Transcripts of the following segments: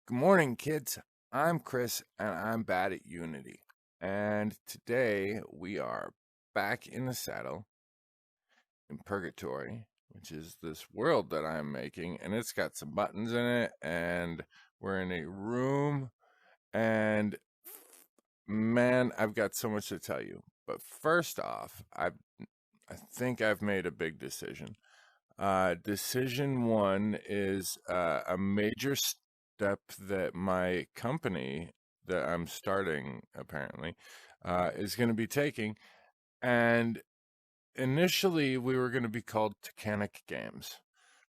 Good morning, kids. I'm Chris, and I'm bad at Unity. And today we are back in the saddle in Purgatory, which is this world that I'm making, and it's got some buttons in it, and we're in a room, and man, I've got so much to tell you. But first off, I think I've made a big decision. Decision one is a major step that my company that I'm starting apparently is going to be taking. And initially, we were going to be called Titanic Games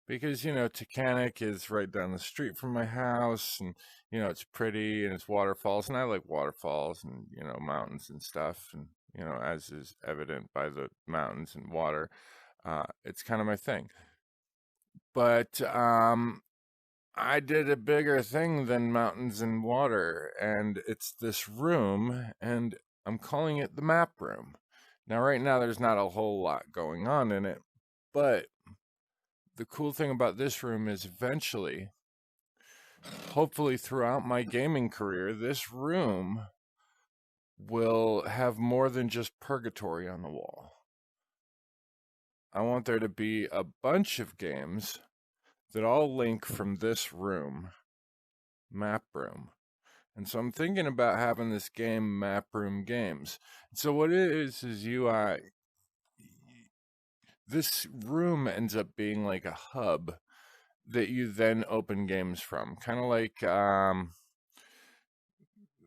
because, Titanic is right down the street from my house, and, it's pretty and it's waterfalls, and I like waterfalls and, mountains and stuff. And, as is evident by the mountains and water, it's kind of my thing. But I did a bigger thing than mountains and water, and it's this room, and I'm calling it the map room. Now, right now, there's not a whole lot going on in it, but the cool thing about this room is eventually, hopefully throughout my gaming career, this room will have more than just Purgatory on the wall. I want there to be a bunch of games that all link from this room, map room. And so I'm thinking about having this game map room games. So what it is this room ends up being like a hub that you then open games from, kind of like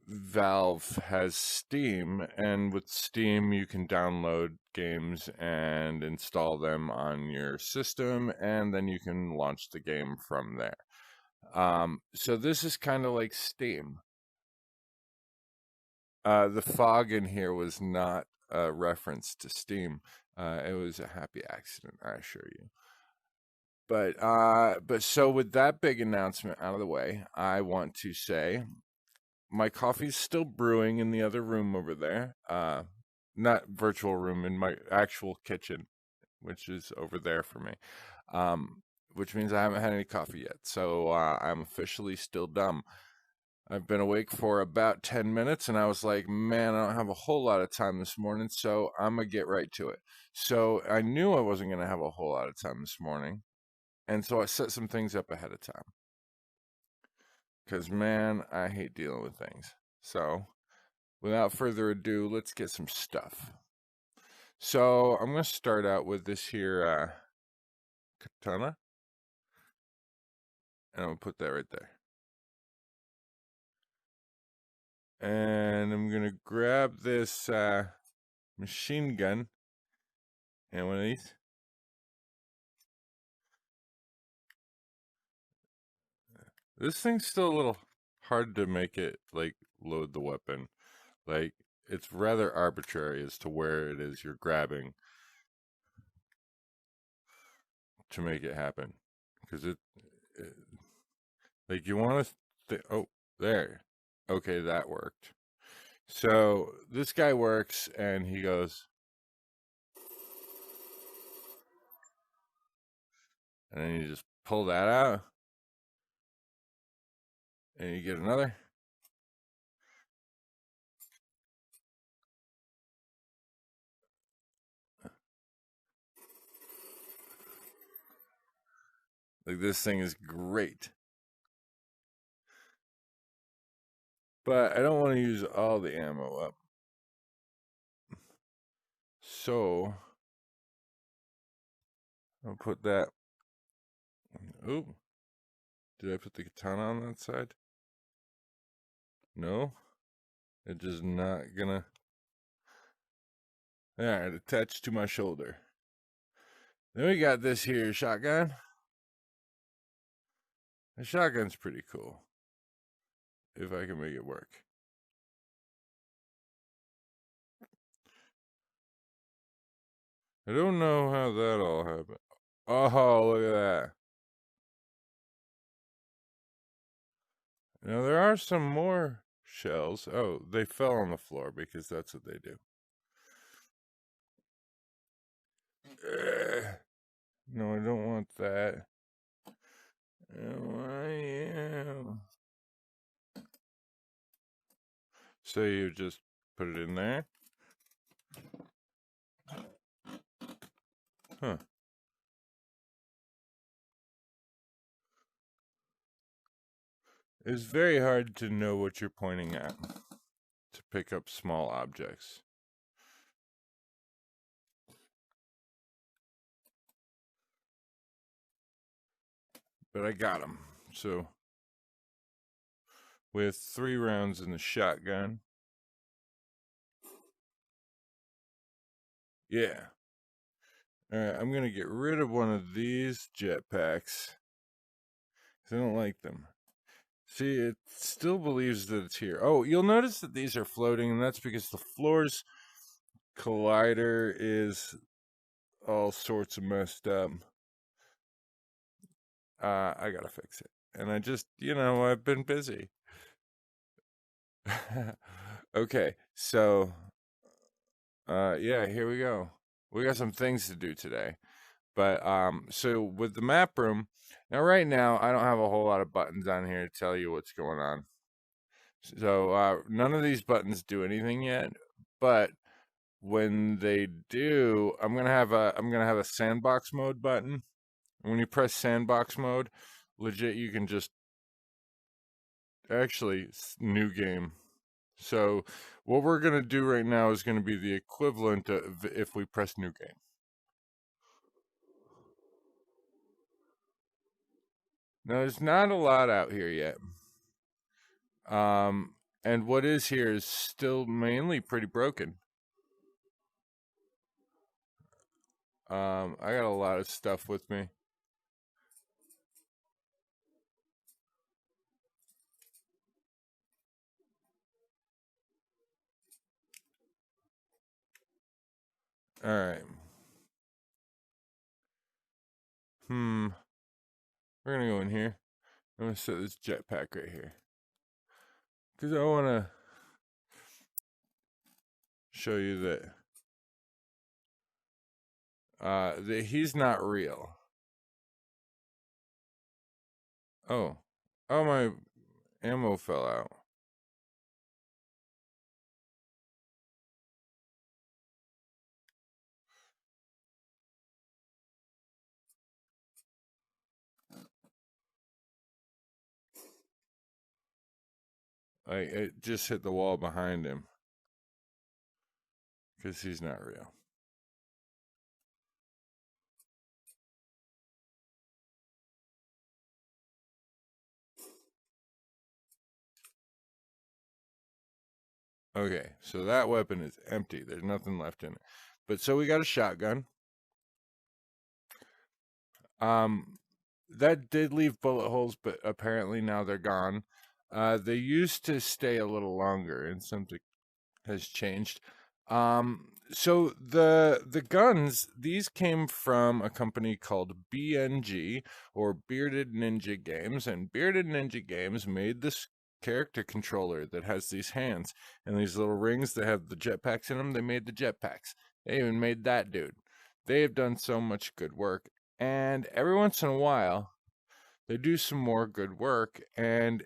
Valve has Steam, and with Steam you can download games and install them on your system, and then you can launch the game from there. So this is kind of like Steam. The fog in here was not a reference to Steam. It was a happy accident, I assure you. But so with that big announcement out of the way, I want to say my coffee's still brewing in the other room over there. Not virtual room, in my actual kitchen, which is over there for me. Which means I haven't had any coffee yet. So I'm officially still dumb. I've been awake for about 10 minutes, and I was like, man, I don't have a whole lot of time this morning, so I'm going to get right to it. So I knew I wasn't going to have a whole lot of time this morning, and so I set some things up ahead of time. Because, man, I hate dealing with things. So, without further ado, let's get some stuff. So, I'm going to start out with this here katana, and I'm going to put that right there. And I'm going to grab this machine gun and one of these. This thing's still a little hard to make it, like, load the weapon. Like, it's rather arbitrary as to where it is you're grabbing to make it happen. Because like, you want to, oh, there. Okay, that worked. So, this guy works, and he goes, and then you just pull that out, and you get another. Like, this thing is great. But I don't want to use all the ammo up. So, I'll put that. Oh, did I put the katana on that side? No, it's just not gonna. Alright, attached to my shoulder. Then we got this here shotgun. The shotgun's pretty cool, if I can make it work. I don't know how that all happened. Oh, look at that. Now, there are some more shells. Oh, they fell on the floor because that's what they do. No, I don't want that. Oh, I am. So you just put it in there. Huh. It's very hard to know what you're pointing at to pick up small objects. But I got him. So with 3 rounds in the shotgun. Yeah. Alright, I'm going to get rid of one of these jetpacks. I don't like them. See, it still believes that it's here. Oh, you'll notice that these are floating, and that's because the floor's collider is all sorts of messed up. I gotta fix it. And I just, I've been busy. Okay, so, yeah, here we go. We got some things to do today. But, so with the map room, now right now, I don't have a whole lot of buttons on here to tell you what's going on. So, none of these buttons do anything yet, but when they do, I'm gonna have a sandbox mode button. When you press sandbox mode, legit, you can just actually new game. So what we're gonna do right now is gonna be the equivalent of if we press new game. Now there's not a lot out here yet. And what is here is still mainly pretty broken. I got a lot of stuff with me. All right. We're gonna go in here. I'm gonna set this jetpack right here because I want to show you that he's not real. Oh, my ammo fell out. It just hit the wall behind him because he's not real. Okay, so that weapon is empty. There's nothing left in it. But so we got a shotgun. That did leave bullet holes, but apparently now they're gone. They used to stay a little longer, and something has changed. So the guns, these came from a company called BNG, or Bearded Ninja Games, and Bearded Ninja Games made this character controller that has these hands and these little rings that have the jetpacks in them. They made the jetpacks. They even made that dude. They have done so much good work, and every once in a while they do some more good work, and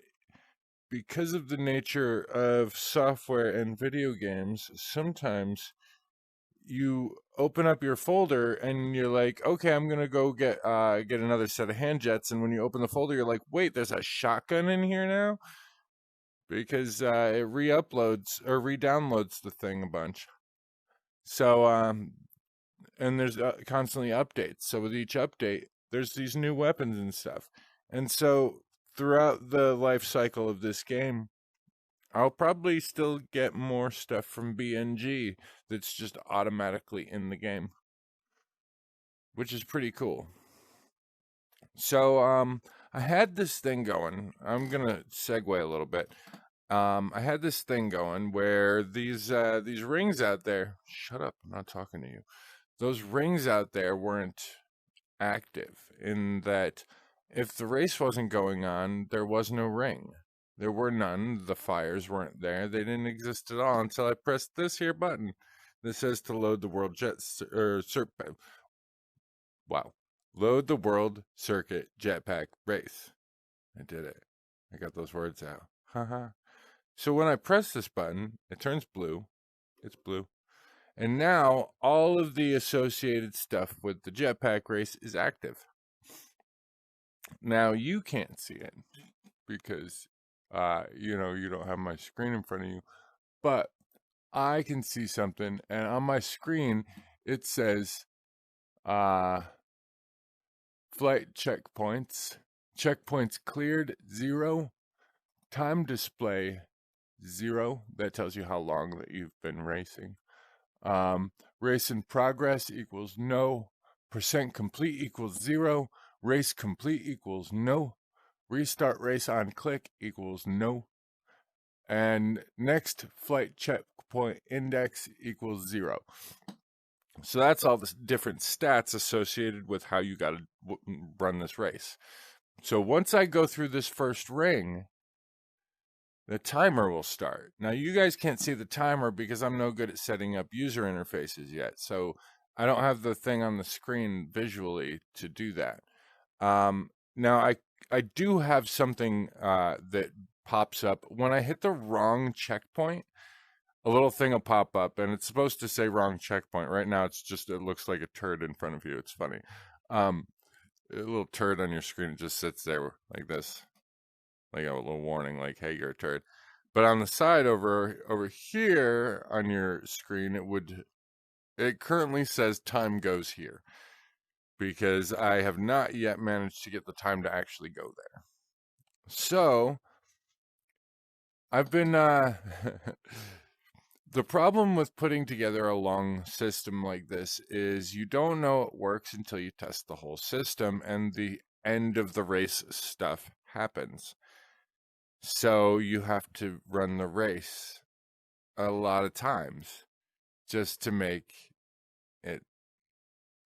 because of the nature of software and video games, sometimes you open up your folder and you're like, okay, I'm gonna go get another set of hand jets, and when you open the folder, you're like, wait, there's a shotgun in here now, because it re-uploads or re-downloads the thing a bunch. So and there's constantly updates. So with each update, there's these new weapons and stuff, and so throughout the life cycle of this game, I'll probably still get more stuff from BNG that's just automatically in the game, which is pretty cool. So, I had this thing going. I'm gonna segue a little bit. I had this thing going where these rings out there. Shut up! I'm not talking to you. Those rings out there weren't active. In that, if the race wasn't going on, there was no ring. There were none. The fires weren't there. They didn't exist at all until I pressed this here button that says to load the load the World Circuit Jetpack Race. I did it. I got those words out. Haha. So when I press this button, it turns blue. It's blue. And now all of the associated stuff with the jetpack race is active. Now you can't see it because, you know, you don't have my screen in front of you, but I can see something, and on my screen it says flight checkpoints cleared 0, time display 0. That tells you how long that you've been racing. Race in progress equals no, percent complete equals 0, race complete equals no, restart race on click equals no, and next flight checkpoint index equals 0. So that's all the different stats associated with how you got to run this race. So once I go through this first ring, the timer will start. Now you guys can't see the timer because I'm no good at setting up user interfaces yet. So I don't have the thing on the screen visually to do that. Now I do have something that pops up when I hit the wrong checkpoint. A little thing will pop up, and it's supposed to say wrong checkpoint. Right now, it's just, it looks like a turd in front of you. It's funny. A little turd on your screen, it just sits there like this, like a little warning, like, hey, you're a turd. But on the side over here on your screen, it currently says time goes here, because I have not yet managed to get the time to actually go there. So I've been the problem with putting together a long system like this is you don't know it works until you test the whole system and the end of the race stuff happens. So you have to run the race a lot of times just to make it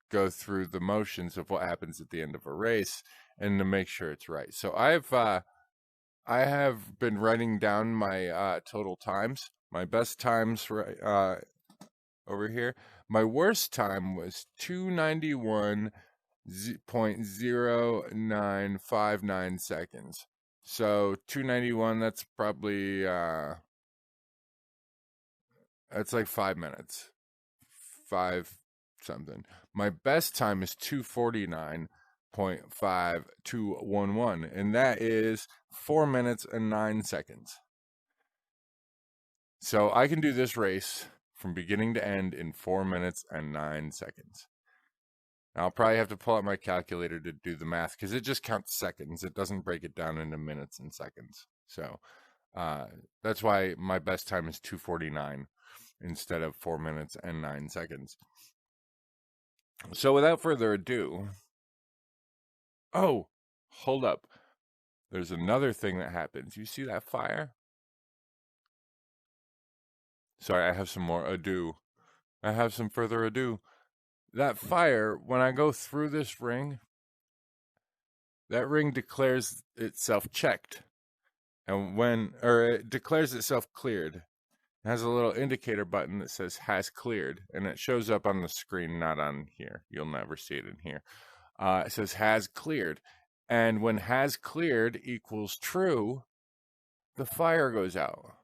go through the motions of what happens at the end of a race and to make sure it's right. So I have been writing down my total times. My best times over here. My worst time was 291.0959 seconds. So 291, that's probably that's like 5 minutes. 5 something. My best time is 249.5211, and that is 4 minutes and 9 seconds. So I can do this race from beginning to end in 4 minutes and 9 seconds. Now, I'll probably have to pull out my calculator to do the math because it just counts seconds. It doesn't break it down into minutes and seconds. So that's why my best time is 2:49 instead of 4 minutes and 9 seconds. So without further ado, oh, hold up. There's another thing that happens. You see that fire? Sorry, I have some more ado. I have some further ado. That fire, when I go through this ring, that ring declares itself checked. And it declares itself cleared. It has a little indicator button that says has cleared. And it shows up on the screen, not on here. You'll never see it in here. It says has cleared. And when has cleared equals true, the fire goes out.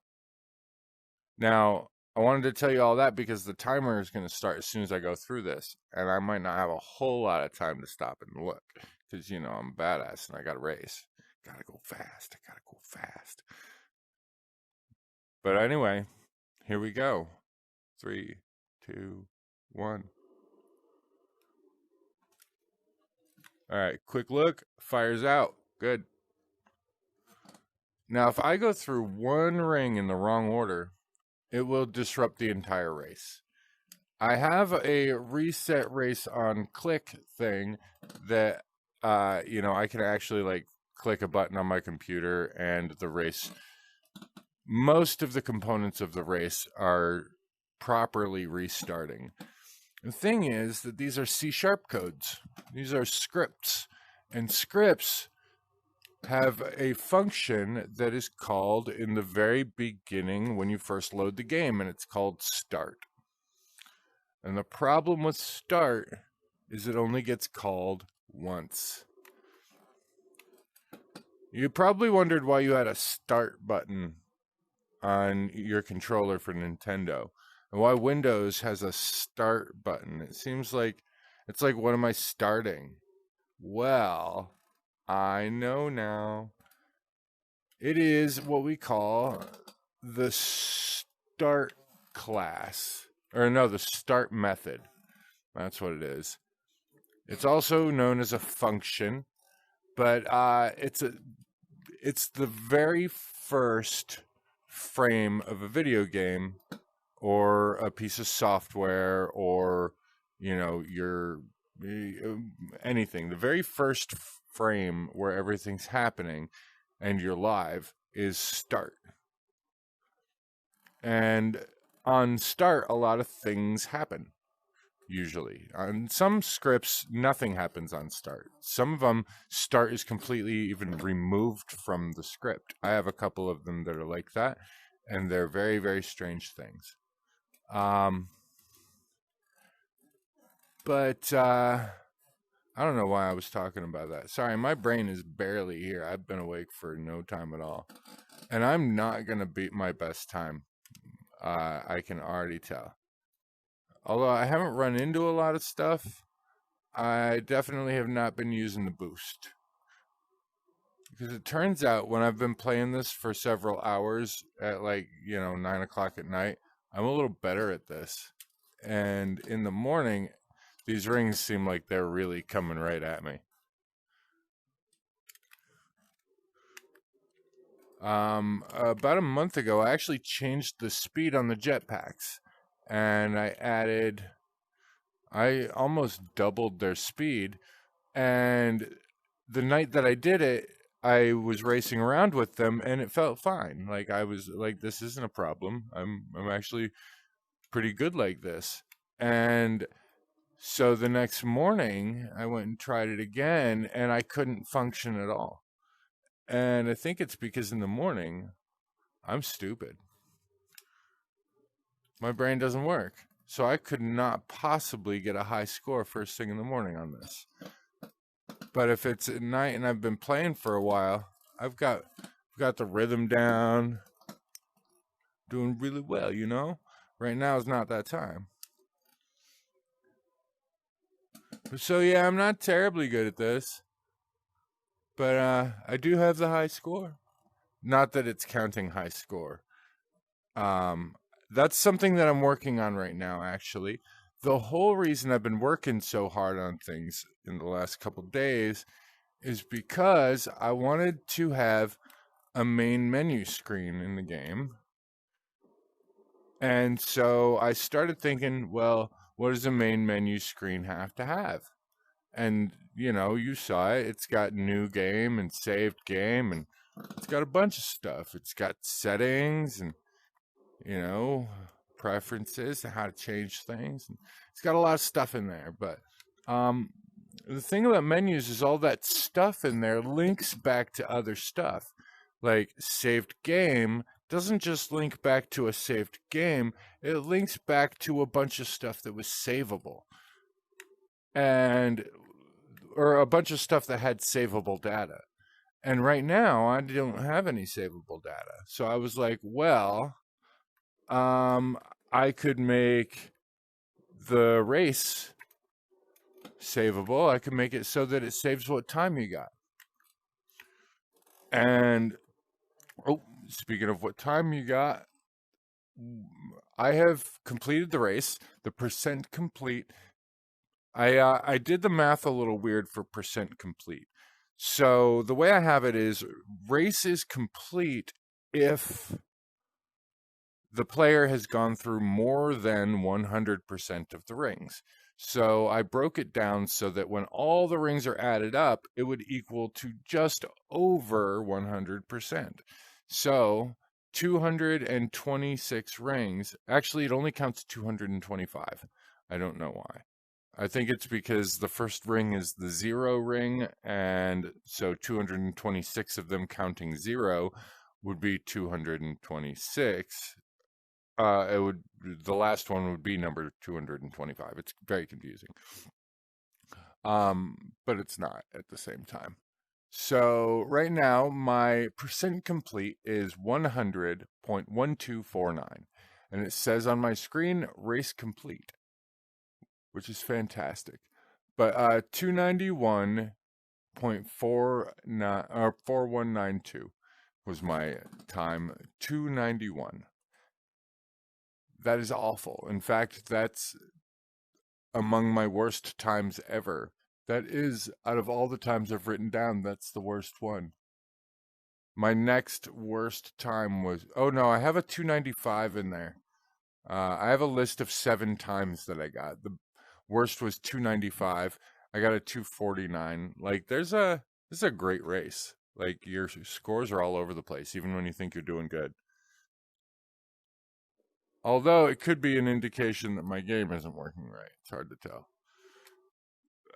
Now, I wanted to tell you all that because the timer is going to start as soon as I go through this. And I might not have a whole lot of time to stop and look. Because, you know, I'm a badass and I got to race. Got to go fast. I got to go fast. But anyway, here we go. 3, 2, 1. All right, quick look. Fire's out. Good. Now, if I go through one ring in the wrong order, it will disrupt the entire race. I have a reset race on click thing that, you know, I can actually like click a button on my computer and the race, most of the components of the race are properly restarting. The thing is that these are C# codes. These are scripts, and scripts have a function that is called in the very beginning when you first load the game, and it's called start. And the problem with start is it only gets called once. You probably wondered why you had a start button on your controller for Nintendo, and why Windows has a start button. It seems like it's like, what am I starting? Well, I know now. It is what we call the start class, or no, the start method. That's what it is. It's also known as a function, but it's the very first frame of a video game or a piece of software, or your anything. The very first frame where everything's happening and you're live is start. And on start, a lot of things happen. Usually on some scripts, nothing happens on start. Some of them, start is completely even removed from the script. I have a couple of them that are like that, and they're very, very strange things. But I don't know why I was talking about that. Sorry, my brain is barely here. I've been awake for no time at all, and I'm not gonna beat my best time. I can already tell. Although I haven't run into a lot of stuff, I definitely have not been using the boost. Because it turns out when I've been playing this for several hours at 9 o'clock at night, I'm a little better at this. And in the morning, these rings seem like they're really coming right at me. About a month ago, I actually changed the speed on the jetpacks. And I almost doubled their speed. And the night that I did it, I was racing around with them and it felt fine. Like, I was like, this isn't a problem. I'm actually pretty good like this. And so the next morning I went and tried it again and I couldn't function at all. And I think it's because in the morning I'm stupid. My brain doesn't work. So I could not possibly get a high score first thing in the morning on this. But if it's at night and I've been playing for a while, I've got the rhythm down, doing really well, Right now is not that time. So yeah, I'm not terribly good at this, but I do have the high score. Not that it's counting high score. That's something that I'm working on right now, actually. The whole reason I've been working so hard on things in the last couple days is because I wanted to have a main menu screen in the game. And so I started thinking, well, what does a main menu screen have to have? And, you saw it. It's got new game and saved game, and it's got a bunch of stuff. It's got settings and, preferences and how to change things. It's got a lot of stuff in there. But the thing about menus is all that stuff in there links back to other stuff. Like saved game doesn't just link back to a saved game, it links back to a bunch of stuff that was savable. Or a bunch of stuff that had savable data. And right now, I don't have any savable data. So I was like, well, I could make the race savable. I could make it so that it saves what time you got. And, speaking of what time you got, I have completed the race. The percent complete. I did the math a little weird for percent complete. So the way I have it is race is complete if the player has gone through more than 100% of the rings. So I broke it down so that when all the rings are added up, it would equal to just over 100%. So 226 rings, actually it only counts 225. I don't know why. I think it's because the first ring is the 0 ring, and so 226 of them counting 0 would be 226. The last one would be number 225. It's very confusing. But it's not at the same time. So right now, my percent complete is 100.1249. And it says on my screen, race complete, which is fantastic. But 291.49 or 4192 was my time. 291. That is awful. In fact, that's among my worst times ever. That is, out of all the times I've written down, that's the worst one. My next worst time was, oh no, I have a 295 in there. I have a list of 7 times that I got. The worst was 295. I got a 249. Like, this is a great race. Like, your scores are all over the place, even when you think you're doing good. Although it could be an indication that my game isn't working right. It's hard to tell.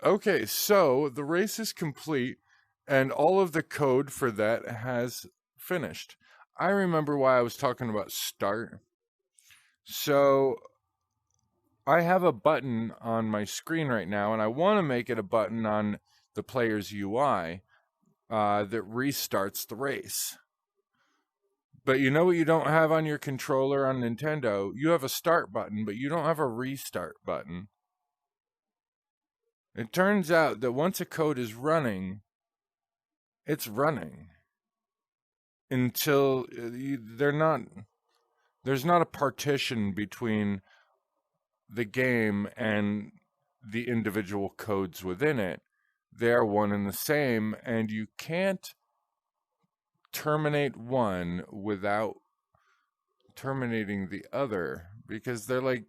Okay, so the race is complete, and all of the code for that has finished. I remember why I was talking about start. So I have a button on my screen right now, and I want to make it a button on the player's UI that restarts the race. But you know what you don't have on your controller on Nintendo? You have a start button, but you don't have a restart button. It turns out that once a code is running, it's running until there's not a partition between the game and the individual codes within it. They are one and the same, and you can't terminate one without terminating the other because they're like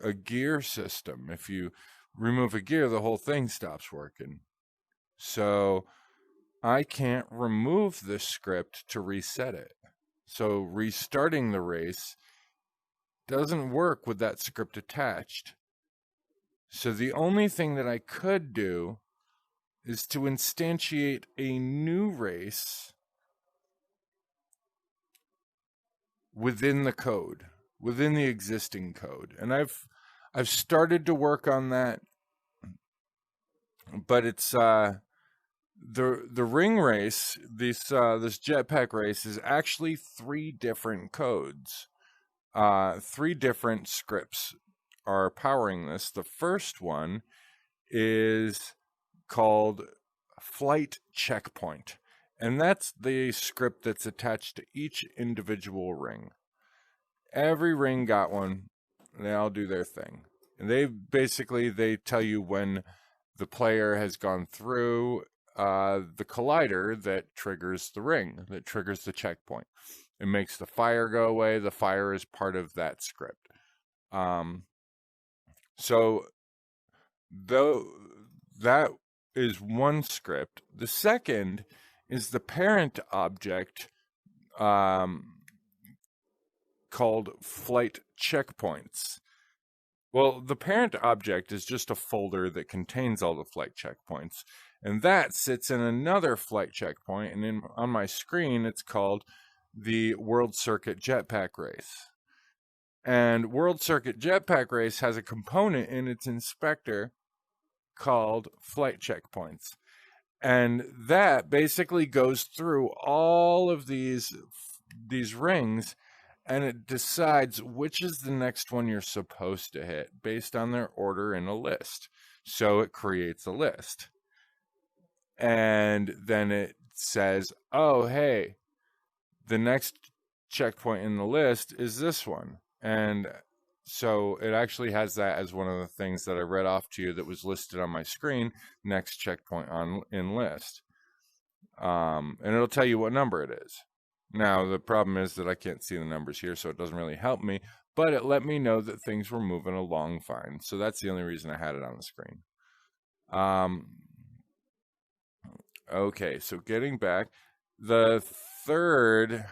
a gear system. If you remove a gear, the whole thing stops working. So I can't remove this script to reset it. So restarting the race doesn't work with that script attached. So the only thing that I could do is to instantiate a new race within the code, within the existing code. And I've started to work on that, but it's the ring race, this jetpack race is actually 3 different codes. 3 different scripts are powering this. The first one is called Flight Checkpoint, and that's the script that's attached to each individual ring. Every ring got one. They all do their thing. And they tell you when the player has gone through the collider that triggers the ring, that triggers the checkpoint. It makes the fire go away. The fire is part of that script. So though that is one script. The second is the parent object called Flight Checkpoints. Well, the parent object is just a folder that contains all the flight checkpoints, and that sits in another flight checkpoint, and on my screen it's called the World Circuit Jetpack Race. And World Circuit Jetpack Race has a component in its inspector called Flight Checkpoints. And that basically goes through all of these rings, and it decides which is the next one you're supposed to hit based on their order in a list. So it creates a list. And then it says, oh, hey, the next checkpoint in the list is this one. And so it actually has that as one of the things that I read off to you that was listed on my screen, next checkpoint in list. And it'll tell you what number it is. Now, the problem is that I can't see the numbers here, so it doesn't really help me, but it let me know that things were moving along fine. So that's the only reason I had it on the screen. Okay, so getting back, the third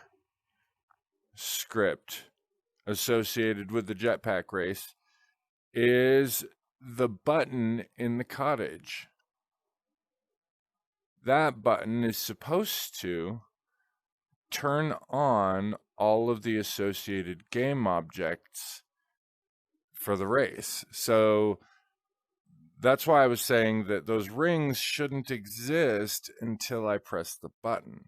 script associated with the jetpack race is the button in the cottage. That button is supposed to turn on all of the associated game objects for the race. So That's why I was saying that those rings shouldn't exist until I press the button.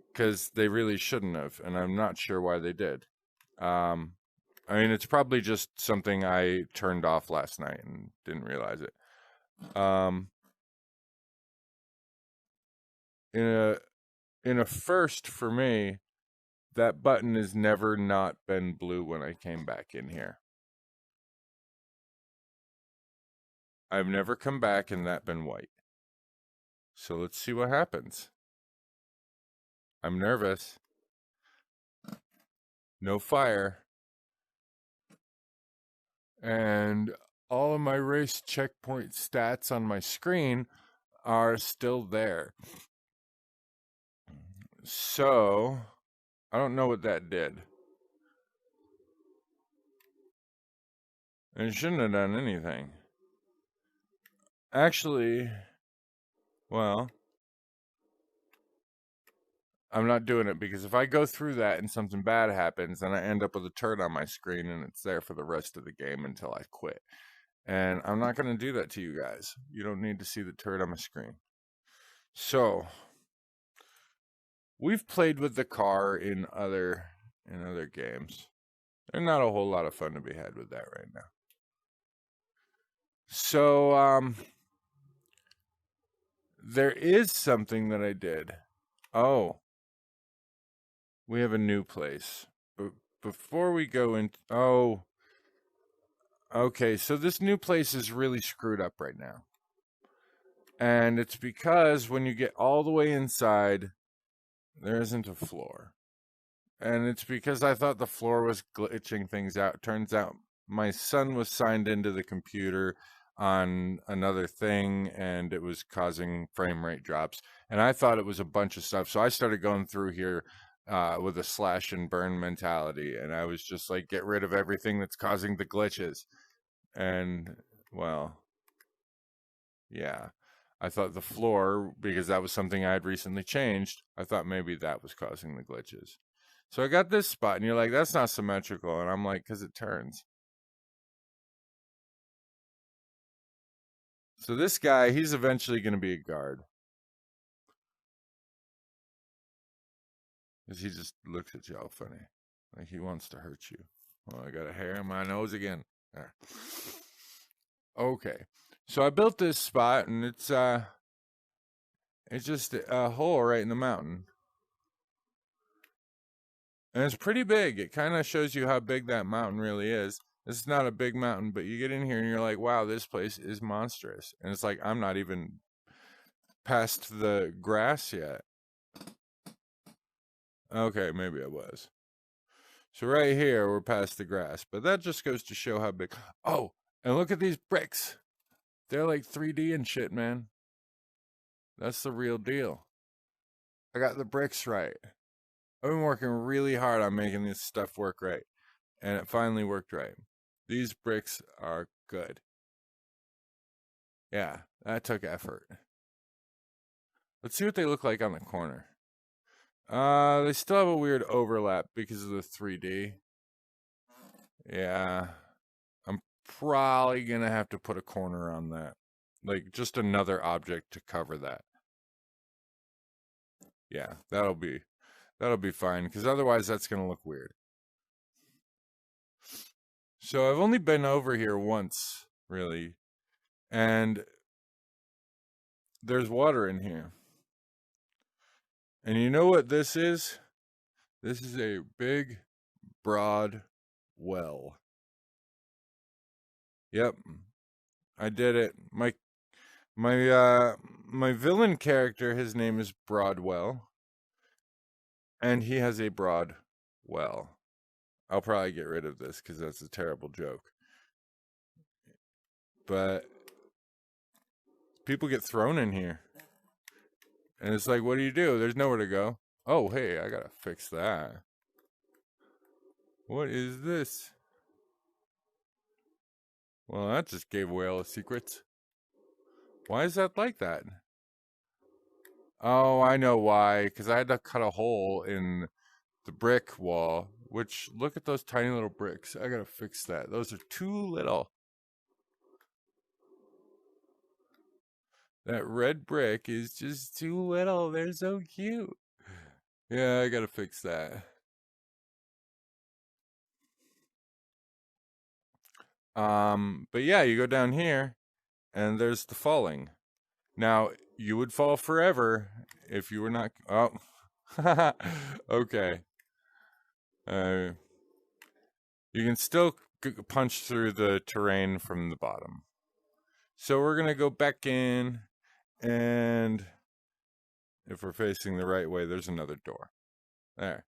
Because they really shouldn't have, and I'm not sure why they did. I mean, it's probably just something I turned off last night and didn't realize it. In a first for me, that button has never not been blue when I came back in here. I've never come back and that been white. So let's see what happens. I'm nervous. No fire. And all of my race checkpoint stats on my screen are still there. So, I don't know what that did. And it shouldn't have done anything. Actually, well, I'm not doing it because if I go through that and something bad happens, then I end up with a turd on my screen and it's there for the rest of the game until I quit. And I'm not going to do that to you guys. You don't need to see the turd on my screen. So, we've played with the car in other games. There's not a whole lot of fun to be had with that right now. So, there is something that I did. Oh, we have a new place. But before we go in, okay, so this new place is really screwed up right now. And it's because when you get all the way inside, there isn't a floor. And it's because I thought the floor was glitching things out. Turns out my son was signed into the computer on another thing and it was causing frame rate drops. And I thought it was a bunch of stuff. So I started going through here with a slash and burn mentality. And I was just like, get rid of everything that's causing the glitches. And, well, yeah. I thought the floor, because that was something I had recently changed, I thought maybe that was causing the glitches. So I got this spot, and you're like, that's not symmetrical. And I'm like, because it turns. So this guy, he's eventually going to be a guard. Because he just looks at you all funny. Like he wants to hurt you. Oh, I got a hair in my nose again. There. Okay. So I built this spot, and it's just a hole right in the mountain. And it's pretty big. It kind of shows you how big that mountain really is. This is not a big mountain, but you get in here and you're like, wow, this place is monstrous. And it's like, I'm not even past the grass yet. Okay, maybe I was. So right here, we're past the grass. But that just goes to show how big. Oh, and look at these bricks. They're like 3D and shit, man. That's the real deal. I got the bricks right. I've been working really hard on making this stuff work right. And it finally worked right. These bricks are good. Yeah, that took effort. Let's see what they look like on the corner. They still have a weird overlap because of the 3D. Yeah. I'm probably gonna have to put a corner on that. Like, just another object to cover that. Yeah, that'll be fine, because otherwise that's gonna look weird. So I've only been over here once, really. And there's water in here. And you know what this is? This is a big, broad well. Yep, I did it. My villain character, his name is Broadwell, and he has a broad well. I'll probably get rid of this because that's a terrible joke. But people get thrown in here. And it's like, what do? There's nowhere to go. Oh, hey, I gotta fix that. What is this? Well, that just gave away all the secrets. Why is that like that? Oh, I know why. Because I had to cut a hole in the brick wall. Which, look at those tiny little bricks. I gotta fix that. Those are too little. That red brick is just too little. They're so cute. Yeah, I gotta fix that. But yeah, you go down here, and there's the falling. Now, you would fall forever if you were not. Oh, okay. You can still punch through the terrain from the bottom. So we're gonna go back in, and if we're facing the right way, there's another door. There.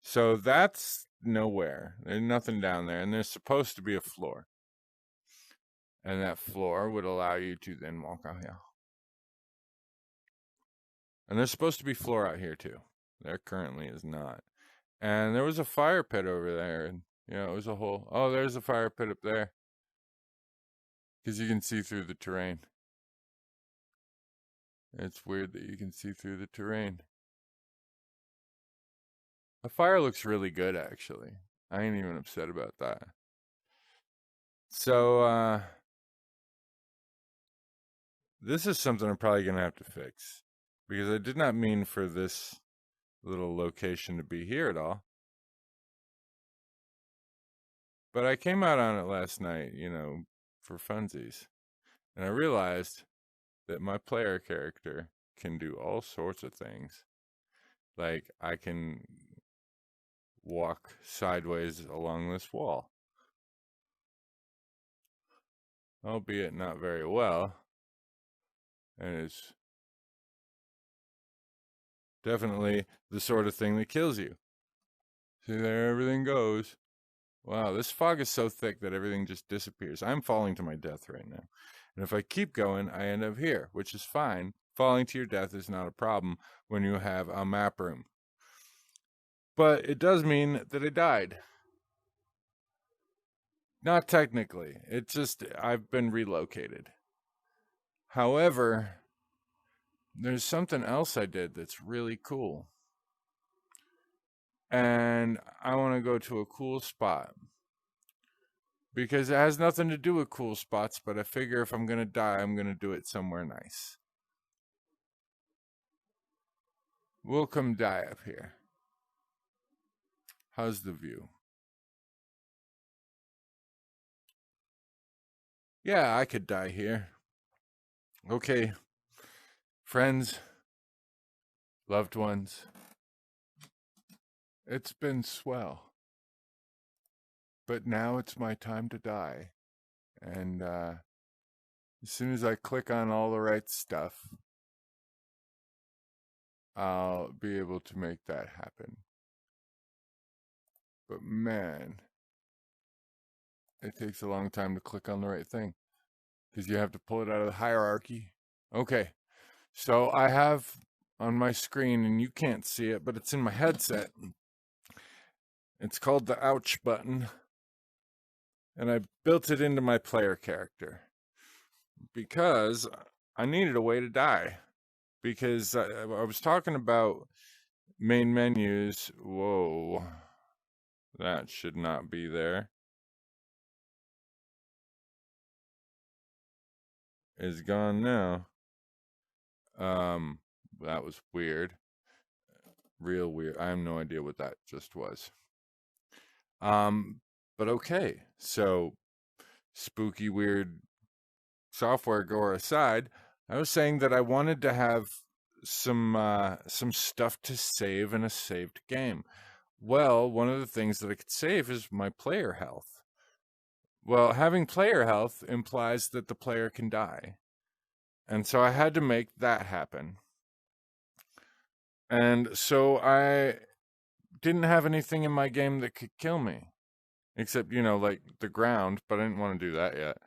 So that's nowhere. There's nothing down there, and there's supposed to be a floor. And that floor would allow you to then walk out here. And there's supposed to be floor out here too. There currently is not. And there was a fire pit over there, and it was a hole. Oh, there's a fire pit up there. Because you can see through the terrain. It's weird that you can see through the terrain. The fire looks really good, actually. I ain't even upset about that. So, this is something I'm probably going to have to fix. Because I did not mean for this little location to be here at all. But I came out on it last night, for funsies. And I realized that my player character can do all sorts of things. Like, I can walk sideways along this wall. Albeit not very well. And it's definitely the sort of thing that kills you. See, there everything goes. Wow, this fog is so thick that everything just disappears. I'm falling to my death right now. And if I keep going, I end up here, which is fine. Falling to your death is not a problem when you have a map room. But it does mean that I died. Not technically. It's just I've been relocated. However, there's something else I did that's really cool. And I want to go to a cool spot. Because it has nothing to do with cool spots, but I figure if I'm going to die, I'm going to do it somewhere nice. We'll come die up here. How's the view? Yeah, I could die here. Okay, friends, loved ones, it's been swell. But now it's my time to die. And as soon as I click on all the right stuff, I'll be able to make that happen. But man, it takes a long time to click on the right thing. Because you have to pull it out of the hierarchy. Okay, so I have on my screen, and you can't see it, but it's in my headset. It's called the ouch button. And I built it into my player character. Because I needed a way to die. Because I was talking about main menus. Whoa. That should not be there. Is gone now. That was weird. Real weird. I have no idea what that just was. But okay. So, spooky, weird software gore aside, I was saying that I wanted to have some stuff to save in a saved game. Well, one of the things that I could save is my player health. Well, having player health implies that the player can die. And so I had to make that happen. And so I didn't have anything in my game that could kill me. Except, like the ground, but I didn't want to do that yet.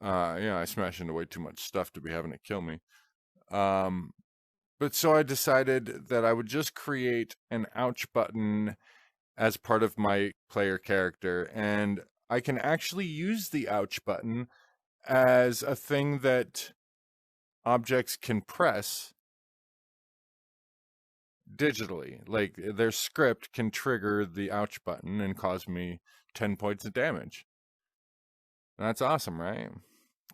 I smashed into way too much stuff to be having it kill me. But so I decided that I would just create an ouch button as part of my player character. And I can actually use the ouch button as a thing that objects can press digitally. Like their script can trigger the ouch button and cause me 10 points of damage. That's awesome, right?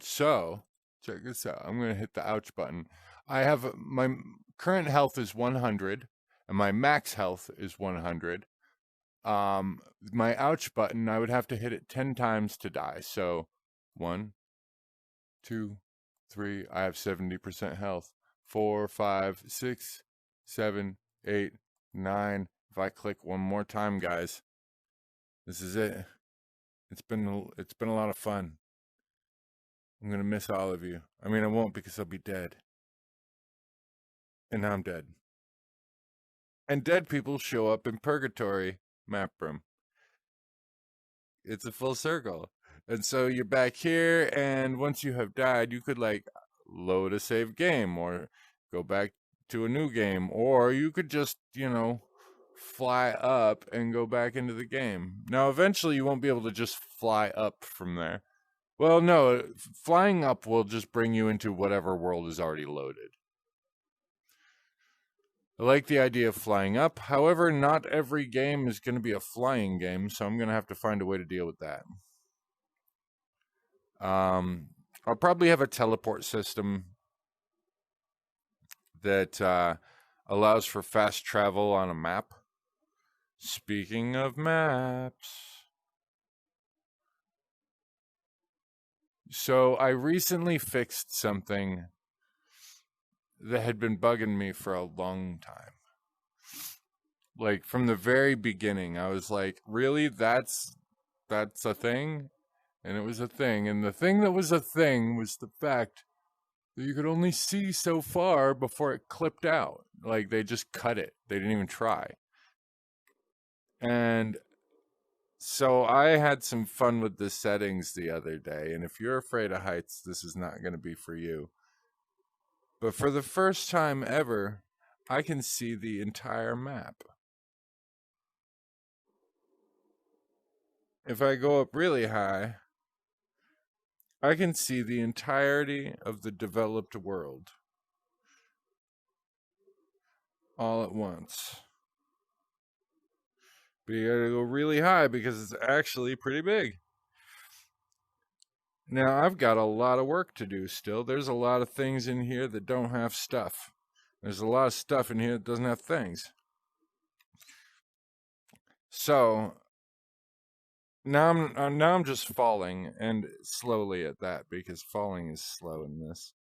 So check this out. I'm going to hit the ouch button. I have my current health is 100 and my max health is 100. My ouch button, I would have to hit it 10 times to die. So 1, 2, 3, I have 70% health. 4, 5, 6, 7, 8, 9. If I click one more time, guys, this is it. It's been a lot of fun. I'm gonna miss all of you. I mean, I won't because I'll be dead. And now I'm dead. And dead people show up in Purgatory map room. It's a full circle. And so you're back here, and once you have died, you could like load a save game or go back to a new game, or you could just, fly up and go back into the game. Now, eventually you won't be able to just fly up from there. Well, no, flying up will just bring you into whatever world is already loaded. I like the idea of flying up. However, not every game is going to be a flying game, so I'm going to have to find a way to deal with that. I'll probably have a teleport system that allows for fast travel on a map. Speaking of maps, so I recently fixed something that had been bugging me for a long time. Like from the very beginning, I was like, really? That's a thing? And it was a thing. And the thing that was a thing was the fact that you could only see so far before it clipped out. Like they just cut it. They didn't even try. And so I had some fun with the settings the other day. And if you're afraid of heights, this is not going to be for you. But for the first time ever, I can see the entire map. If I go up really high, I can see the entirety of the developed world all at once. But you gotta go really high because it's actually pretty big. Now, I've got a lot of work to do still. There's a lot of things in here that don't have stuff. There's a lot of stuff in here that doesn't have things. So now I'm just falling, and slowly at that, because falling is slow in this.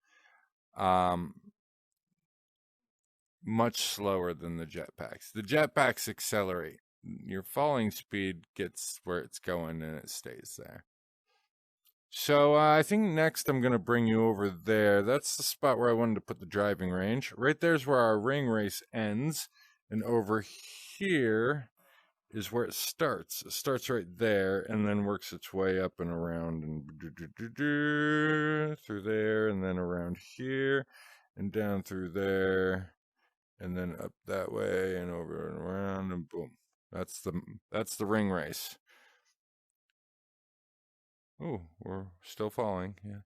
Much slower than the jetpacks. The jetpacks accelerate. Your falling speed gets where it's going, and it stays there. So I think next I'm going to bring you over there. That's the spot where I wanted to put the driving range. Right there's where our ring race ends. And over here is where it starts. It starts right there and then works its way up and around and through there and then around here and down through there and then up that way and over and around and boom. That's the ring race. Oh, we're still falling, yeah.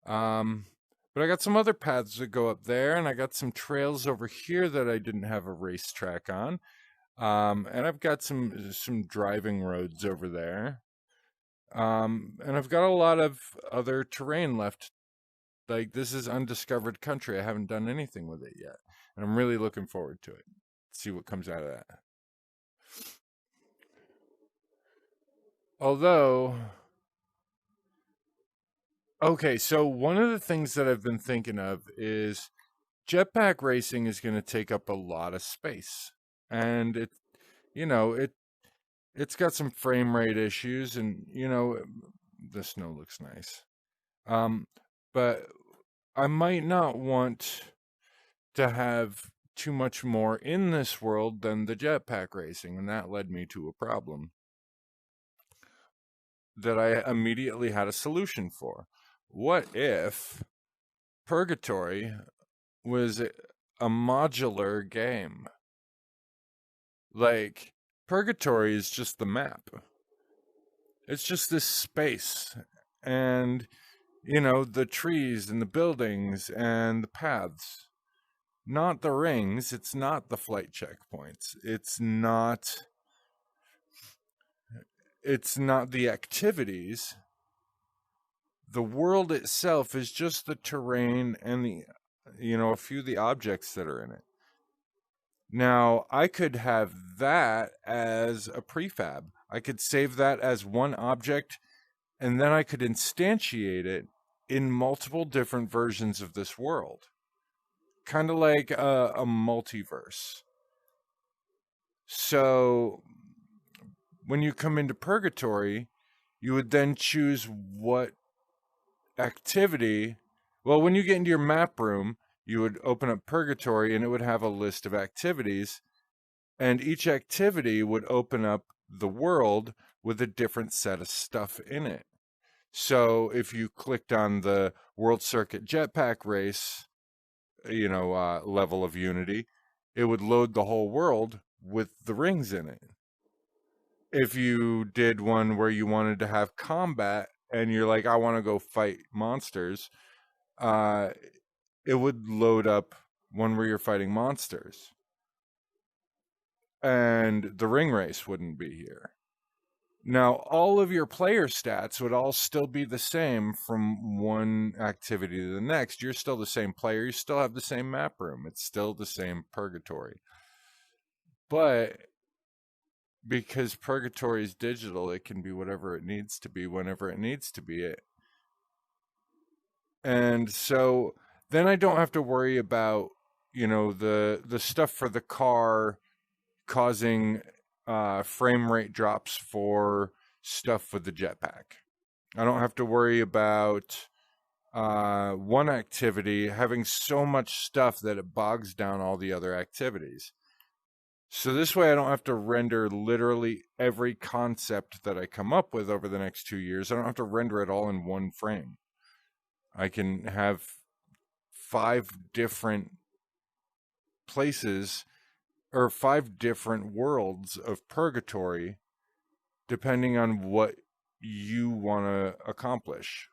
But I got some other paths that go up there, and I got some trails over here that I didn't have a racetrack on. And I've got some driving roads over there. And I've got a lot of other terrain left. Like, this is undiscovered country. I haven't done anything with it yet. And I'm really looking forward to it. See what comes out of that. Although... Okay, so one of the things that I've been thinking of is jetpack racing is going to take up a lot of space. And it's got some frame rate issues and, the snow looks nice. But I might not want to have too much more in this world than the jetpack racing, and that led me to a problem that I immediately had a solution for. What if Purgatory was a modular game? Like, Purgatory is just the map. It's just this space. And, the trees and the buildings and the paths. Not the rings. It's not the flight checkpoints. It's not the activities The world itself is just the terrain and a few of the objects that are in it. Now, I could have that as a prefab. I could save that as one object, and then I could instantiate it in multiple different versions of this world. Kind of like a multiverse. So, when you come into Purgatory, you would then choose what activity. Well, when you get into your map room, you would open up Purgatory and it would have a list of activities, and each activity would open up the world with a different set of stuff in it. So if you clicked on the World Circuit Jetpack Race, level of Unity, it would load the whole world with the rings in it. If you did one where you wanted to have combat and you're like, I want to go fight monsters, it would load up one where you're fighting monsters. And the ring race wouldn't be here. Now, all of your player stats would all still be the same from one activity to the next. You're still the same player. You still have the same map room. It's still the same Purgatory. But because Purgatory is digital, it can be whatever it needs to be whenever it needs to be it. And so then I don't have to worry about, the stuff for the car causing frame rate drops for stuff with the jetpack. I don't have to worry about one activity having so much stuff that it bogs down all the other activities. So this way I don't have to render literally every concept that I come up with over the next 2 years. I don't have to render it all in one frame. I can have 5 different places or 5 different worlds of Purgatory, depending on what you want to accomplish.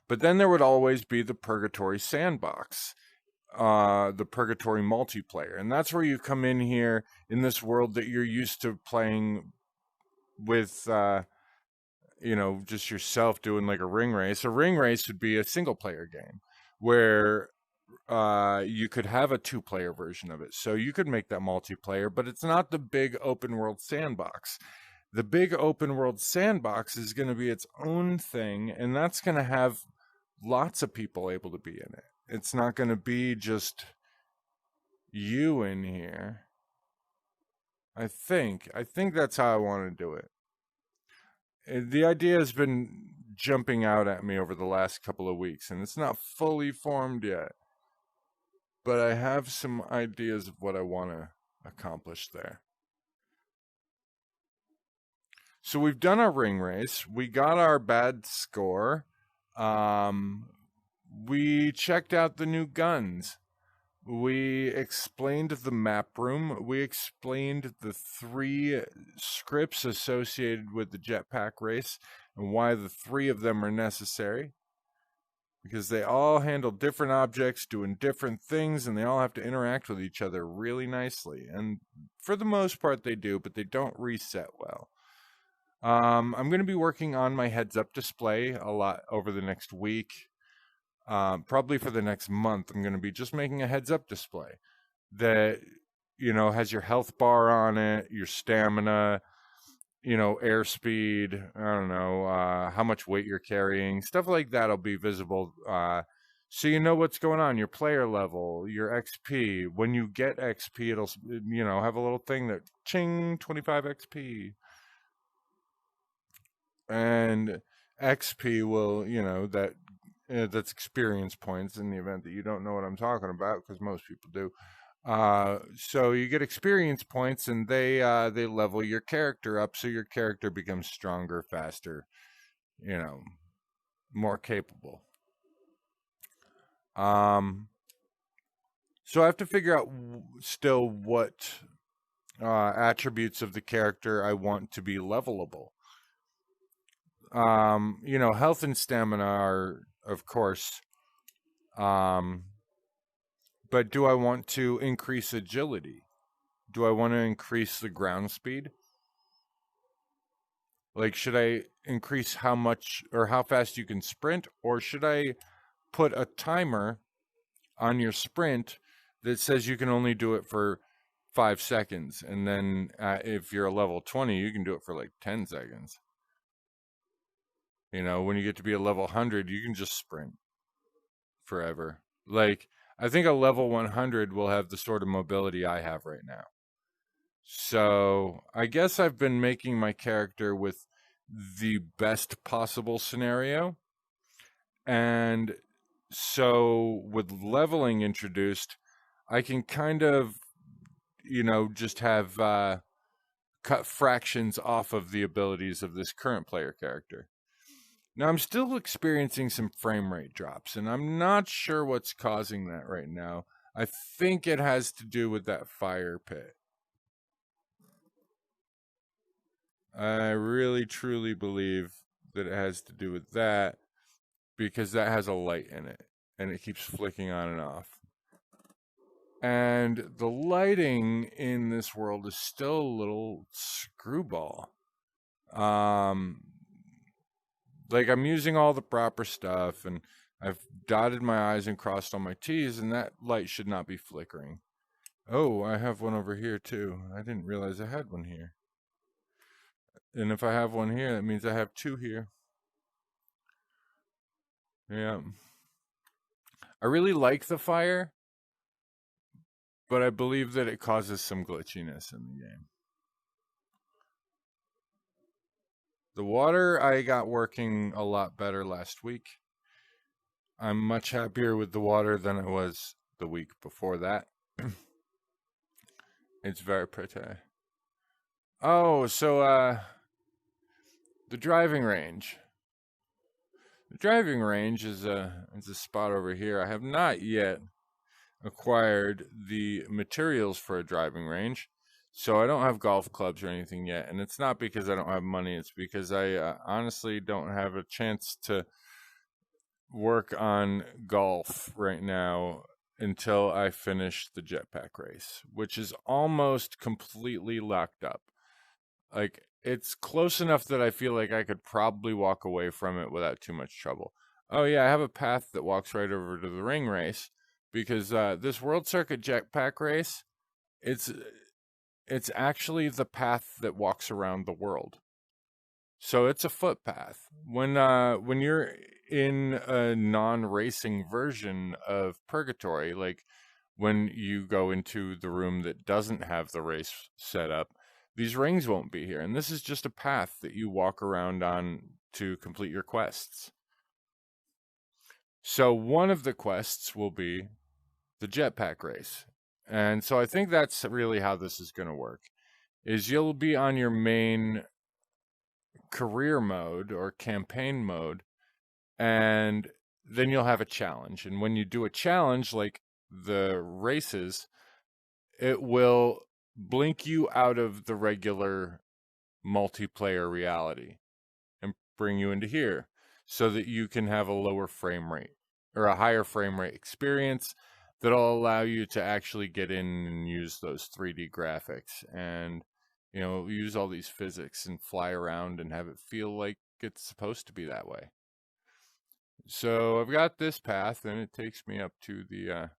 But then there would always be the Purgatory sandbox, the Purgatory multiplayer. And that's where you come in here in this world that you're used to playing with, just yourself doing like a ring race. A ring race would be a single player game where you could have a 2-player version of it. So you could make that multiplayer, but it's not the big open world sandbox. The big open world sandbox is going to be its own thing, and that's going to have lots of people able to be in it. It's not going to be just you in here. I think that's how I want to do it. The idea has been jumping out at me over the last couple of weeks, and it's not fully formed yet. But I have some ideas of what I want to accomplish there. So we've done our ring race. We got our bad score. We checked out the new guns. We explained the map room. We explained the 3 scripts associated with the jetpack race and why the 3 of them are necessary. Because they all handle different objects doing different things, and they all have to interact with each other really nicely. And for the most part they do, but they don't reset well. I'm going to be working on my heads-up display a lot over the next week. Probably for the next month, I'm going to be just making a heads-up display that, has your health bar on it, your stamina, airspeed, I don't know, how much weight you're carrying, stuff like that will be visible. So you know what's going on, your player level, your XP. When you get XP, it'll, have a little thing that, ching, 25 XP. And XP will, that's experience points in the event that you don't know what I'm talking about, because most people do. So you get experience points, and they level your character up, so your character becomes stronger, faster, more capable. So I have to figure out still what attributes of the character I want to be levelable. Health and stamina are, of course, but do I want to increase agility? Do I want to increase the ground speed? Like, should I increase how much or how fast you can sprint, or should I put a timer on your sprint that says you can only do it for 5 seconds, and then if you're a level 20, you can do it for like 10 seconds. You know, when you get to be a level 100, you can just sprint forever. Like, I think a level 100 will have the sort of mobility I have right now. So I guess I've been making my character with the best possible scenario. And so with leveling introduced, I can kind of, just have cut fractions off of the abilities of this current player character. Now, I'm still experiencing some frame rate drops, and I'm not sure what's causing that right now. I think it has to do with that fire pit. I really, truly believe that it has to do with that, because that has a light in it, and it keeps flicking on and off. And the lighting in this world is still a little screwball. Like, I'm using all the proper stuff, and I've dotted my I's and crossed all my T's, and that light should not be flickering. Oh, I have one over here too. I didn't realize I had one here. And if I have one here, that means I have two here. Yeah. I really like the fire, but I believe that it causes some glitchiness in the game. The water I got working a lot better last week. I'm much happier with the water than I was the week before that. It's very pretty. Oh, so the driving range. The driving range is a spot over here. I have not yet acquired the materials for a driving range, so I don't have golf clubs or anything yet. And it's not because I don't have money. It's because I honestly don't have a chance to work on golf right now until I finish the jetpack race, which is almost completely locked up. Like, it's close enough that I feel like I could probably walk away from it without too much trouble. Oh yeah, I have a path that walks right over to the ring race, because this World Circuit Jetpack Race, it's actually the path that walks around the world. So it's a footpath. When you're in a non-racing version of Purgatory, like when you go into the room that doesn't have the race set up, these rings won't be here. And this is just a path that you walk around on to complete your quests. So one of the quests will be the jetpack race. And so I think that's really how this is going to work. Is you'll be on your main career mode or campaign mode, and then you'll have a challenge. And when you do a challenge like the races, it will blink you out of the regular multiplayer reality and bring you into here, so that you can have a lower frame rate or a higher frame rate experience that'll allow you to actually get in and use those 3D graphics and, use all these physics and fly around and have it feel like it's supposed to be that way. So I've got this path, and it takes me up to the,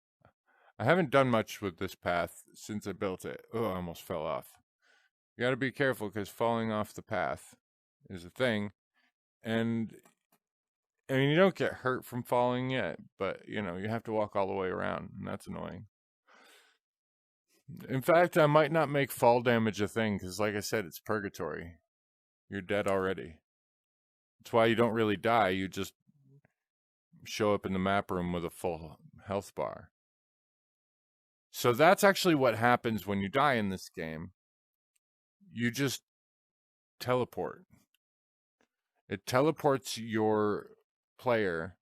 I haven't done much with this path since I built it. Oh, I almost fell off. You got to be careful, because falling off the path is a thing. And I mean, you don't get hurt from falling yet, but you have to walk all the way around, and that's annoying. In fact, I might not make fall damage a thing, because like I said, it's Purgatory. You're dead already. That's why you don't really die. You just show up in the map room with a full health bar. So that's actually what happens when you die in this game. You just teleport. It teleports your player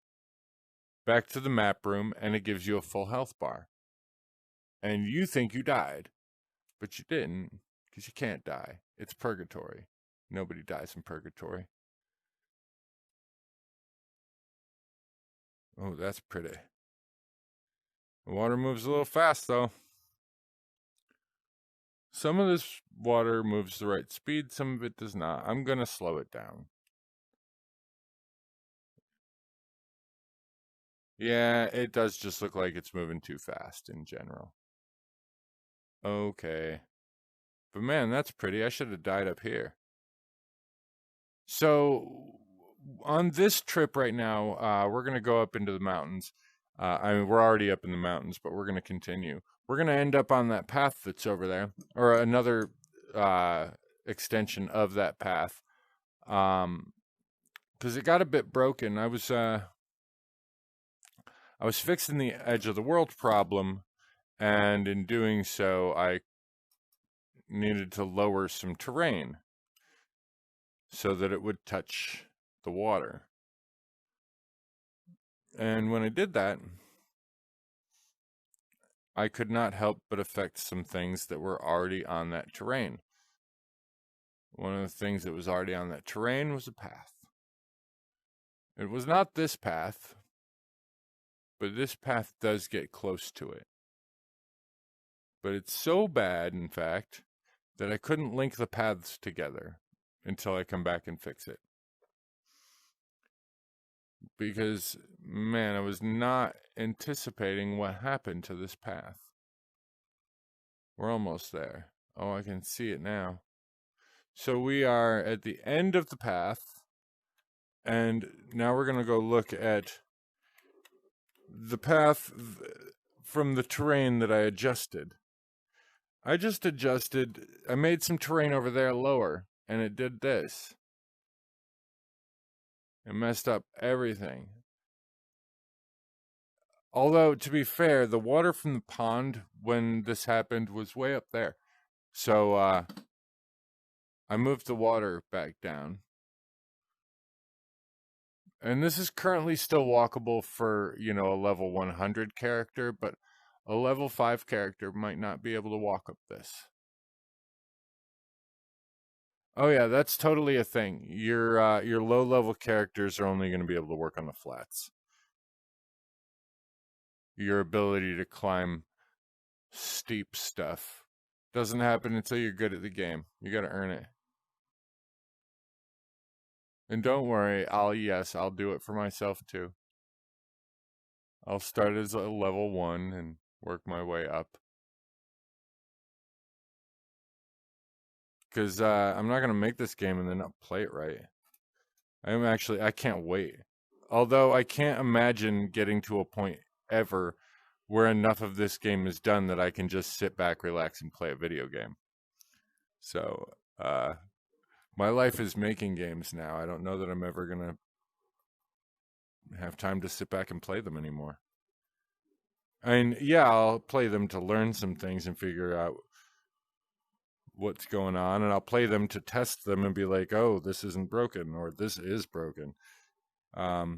back to the map room, and it gives you a full health bar. And you think you died, but you didn't, because you can't die. It's Purgatory. Nobody dies in Purgatory. Oh, that's pretty. The water moves a little fast, though. Some of this water moves the right speed, some of it does not. I'm going to slow it down. Yeah, it does just look like it's moving too fast in general. Okay. But man, that's pretty. I should have died up here. So on this trip right now, we're going to go up into the mountains. I mean, we're already up in the mountains, but we're going to continue. We're going to end up on that path that's over there, or another extension of that path. Because it got a bit broken. I was fixing the edge of the world problem, and in doing so, I needed to lower some terrain so that it would touch the water. And when I did that, I could not help but affect some things that were already on that terrain. One of the things that was already on that terrain was a path. It was not this path, but this path does get close to it. But it's so bad, in fact, that I couldn't link the paths together until I come back and fix it. Because, man, I was not anticipating what happened to this path. We're almost there. Oh, I can see it now. So we are at the end of the path, and now we're going to go look at the path from the terrain that I adjusted. I just adjusted, I made some terrain over there lower, and it did this. It messed up everything. Although, to be fair, the water from the pond when this happened was way up there. So, I moved the water back down. And this is currently still walkable for, a level 100 character, but a level 5 character might not be able to walk up this. Oh yeah, that's totally a thing. Your low-level characters are only going to be able to work on the flats. Your ability to climb steep stuff doesn't happen until you're good at the game. You got to earn it. And don't worry, I'll do it for myself too. I'll start as a level 1 and work my way up. Because I'm not going to make this game and then not play it right. I can't wait. Although I can't imagine getting to a point ever where enough of this game is done that I can just sit back, relax, and play a video game. So, my life is making games now. I don't know that I'm ever going to have time to sit back and play them anymore. I mean, yeah, I'll play them to learn some things and figure out what's going on, and I'll play them to test them and be like, oh, this isn't broken, or this is broken. But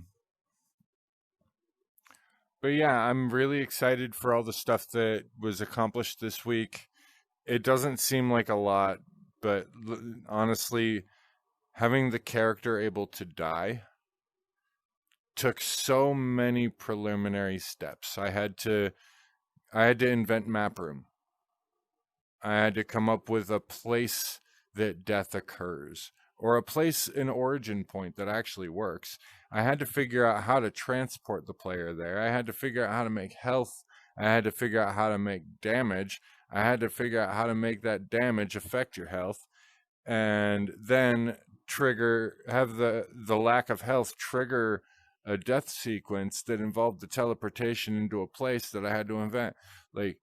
yeah, I'm really excited for all the stuff that was accomplished this week. It doesn't seem like a lot, but honestly, having the character able to die took so many preliminary steps. I had to invent map room. I had to come up with a place that death occurs, or a place, an origin point that actually works. I had to figure out how to transport the player there. I had to figure out how to make health. I had to figure out how to make damage. I had to figure out how to make that damage affect your health, and then have the lack of health trigger a death sequence that involved the teleportation into a place that I had to invent. Like,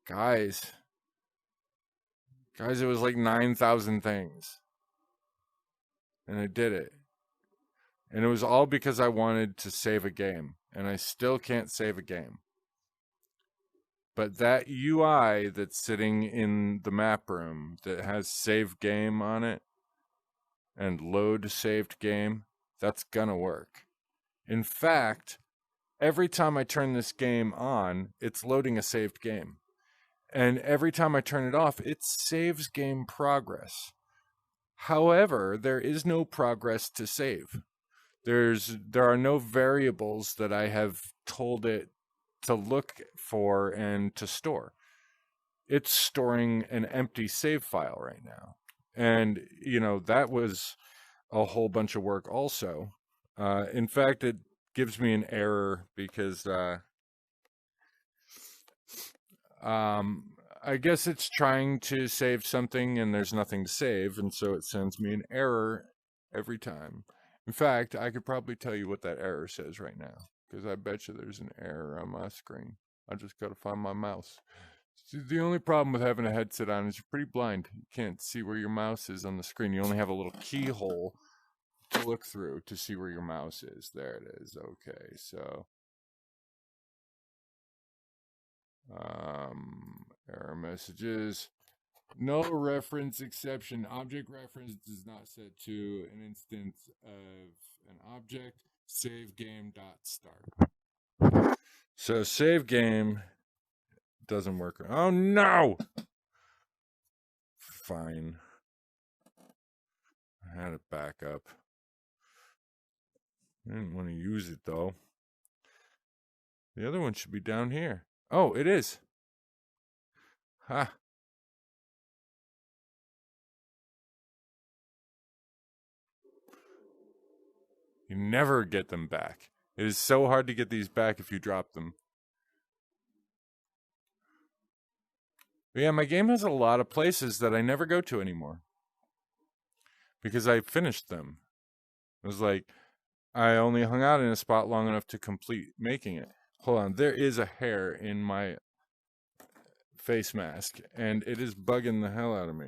guys, it was like 9,000 things. And I did it. And it was all because I wanted to save a game. And I still can't save a game. But that UI that's sitting in the map room that has save game on it and load saved game, that's gonna work. In fact, every time I turn this game on, it's loading a saved game. And every time I turn it off, it saves game progress. However, there is no progress to save. There are no variables that I have told it to look for and to store. it's storing an empty save file right now. And, that was a whole bunch of work also. In fact, it gives me an error because I guess it's trying to save something and there's nothing to save, and so it sends me an error every time. In fact, I could probably tell you what that error says right now, because I bet you there's an error on my screen. I just got to find my mouse. See, the only problem with having a headset on is you're pretty blind. You can't see where your mouse is on the screen. You only have a little keyhole to look through to see where your mouse is. There it is. Okay, so error messages. No reference exception. Object reference does not set to an instance of an object. Save game dot start. So save game doesn't work. Oh no! Fine. I had it back up. I didn't want to use it though. The other one should be down here. Oh, it is. Ha. You never get them back. It is so hard to get these back if you drop them. But yeah, my game has a lot of places that I never go to anymore, because I finished them. It was like, I only hung out in a spot long enough to complete making it. Hold on, there is a hair in my face mask, and it is bugging the hell out of me.